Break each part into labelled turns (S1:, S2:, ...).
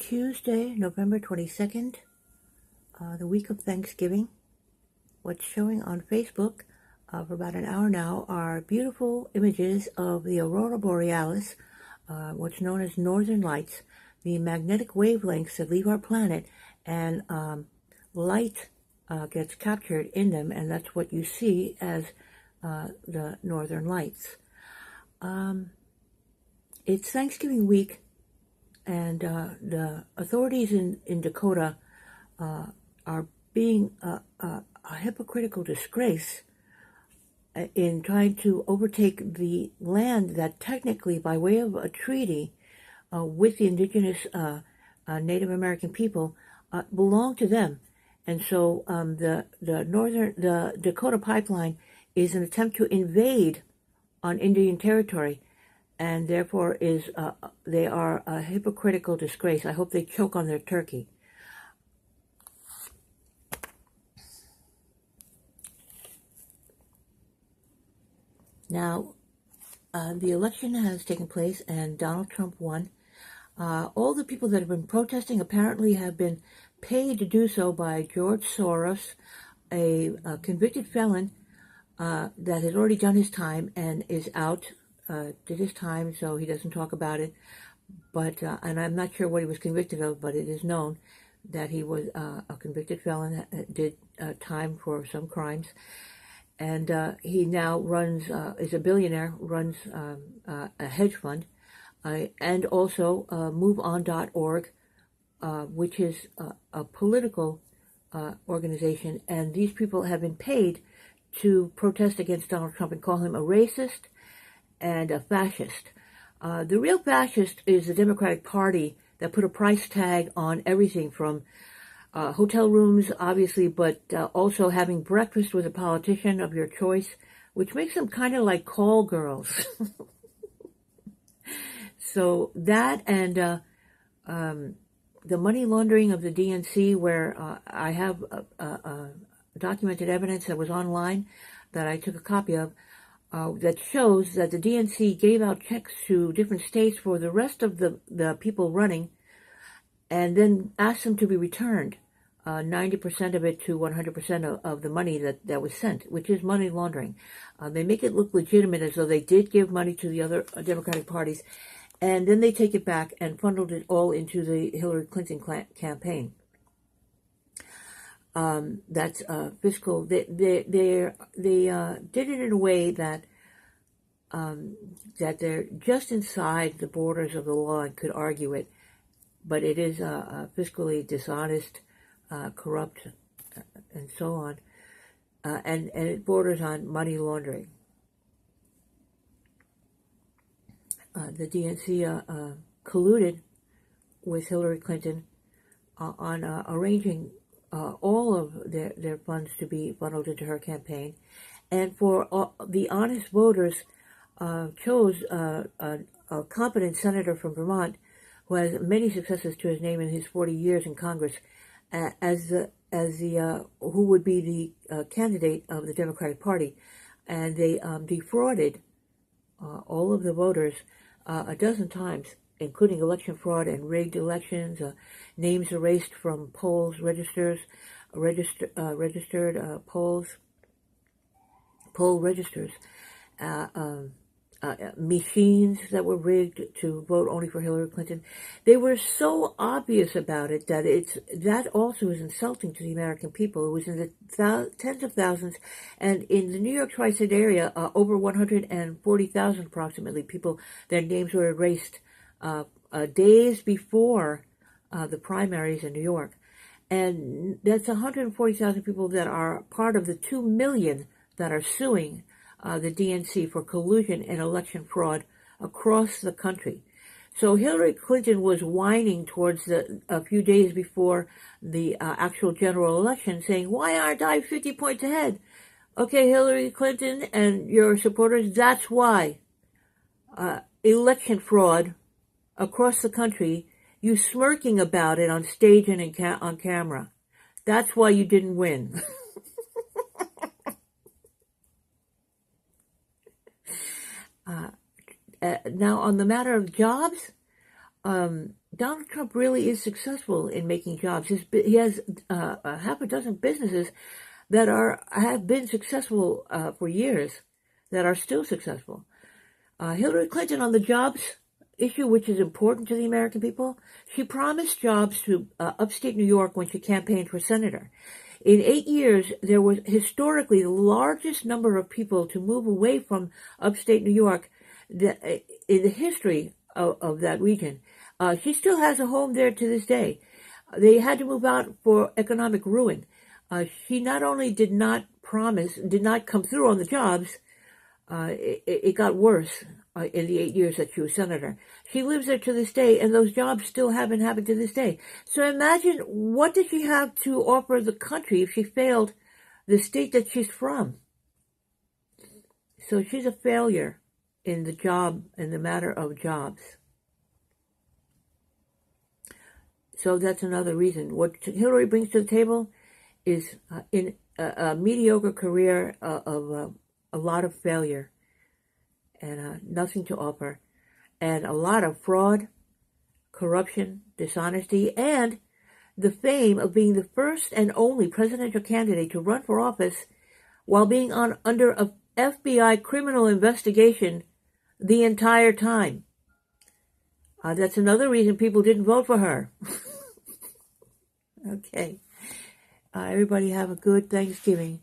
S1: Tuesday, November 22nd, the week of Thanksgiving. What's showing on Facebook for about an hour now are beautiful images of the aurora borealis, what's known as northern lights, the magnetic wavelengths that leave our planet, and light gets captured in them, and that's what you see as the northern lights. It's Thanksgiving week, and the authorities in Dakota are being a hypocritical disgrace in trying to overtake the land that technically, by way of a treaty with the indigenous Native American people, belong to them. And so the Dakota pipeline is an attempt to invade on Indian territory, and therefore they are a hypocritical disgrace. I hope they choke on their turkey. Now, the election has taken place and Donald Trump won. All the people that have been protesting apparently have been paid to do so by George Soros, a convicted felon that has already done his time and is out. Did his time, so he doesn't talk about it. But and I'm not sure what he was convicted of, but it is known that he was a convicted felon that did time for some crimes. And he now is a billionaire, runs a hedge fund, and also MoveOn.org, which is a political organization. And these people have been paid to protest against Donald Trump and call him a racist and a fascist. The real fascist is the Democratic Party that put a price tag on everything from hotel rooms, obviously, but also having breakfast with a politician of your choice, which makes them kind of like call girls. So that and the money laundering of the DNC, where I have documented evidence that was online that I took a copy of, that shows that the DNC gave out checks to different states for the rest of the people running, and then asked them to be returned, 90% of it to 100% of the money that was sent, which is money laundering. They make it look legitimate as though they did give money to the other Democratic parties, and then they take it back and funneled it all into the Hillary Clinton campaign. That's fiscal. They did it in a way that they're just inside the borders of the law and could argue it, but it is fiscally dishonest, corrupt, and so on, and it borders on money laundering. The DNC colluded with Hillary Clinton on arranging all of their funds to be funneled into her campaign, and for the honest voters chose a competent senator from Vermont who has many successes to his name in his 40 years in Congress as the who would be the candidate of the Democratic Party, and they defrauded all of the voters a dozen times, including election fraud and rigged elections, names erased from polls, registered polls, poll registers, machines that were rigged to vote only for Hillary Clinton. They were so obvious about it that also is insulting to the American people. It was in the tens of thousands, and in the New York Tri-State area, over 140,000 approximately people, their names were erased days before the primaries in New York. And that's 140,000 people that are part of the 2 million that are suing the DNC for collusion and election fraud across the country. So Hillary Clinton was whining towards a few days before the actual general election, saying, "Why aren't I 50 points ahead?" Okay, Hillary Clinton and your supporters, that's why. Election fraud across the country, you smirking about it on stage and on camera. That's why you didn't win. Now, on the matter of jobs, Donald Trump really is successful in making jobs. He has a half a dozen businesses that have been successful for years, that are still successful. Hillary Clinton, on the jobs issue, which is important to the American people, she promised jobs to upstate New York when she campaigned for senator. In 8 years, there was historically the largest number of people to move away from upstate New York in the history of that region. She still has a home there to this day. They had to move out for economic ruin. She not only did not come through on the jobs, it got worse in the 8 years that she was senator. She lives there to this day, and those jobs still haven't happened to this day. So imagine, what did she have to offer the country if she failed the state that she's from? So she's a failure in the matter of jobs. So that's another reason. What Hillary brings to the table is in a mediocre career of a lot of failure and nothing to offer, and a lot of fraud, corruption, dishonesty, and the fame of being the first and only presidential candidate to run for office while being under a FBI criminal investigation the entire time. That's another reason people didn't vote for her. Okay. Everybody have a good Thanksgiving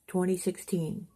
S1: 2016.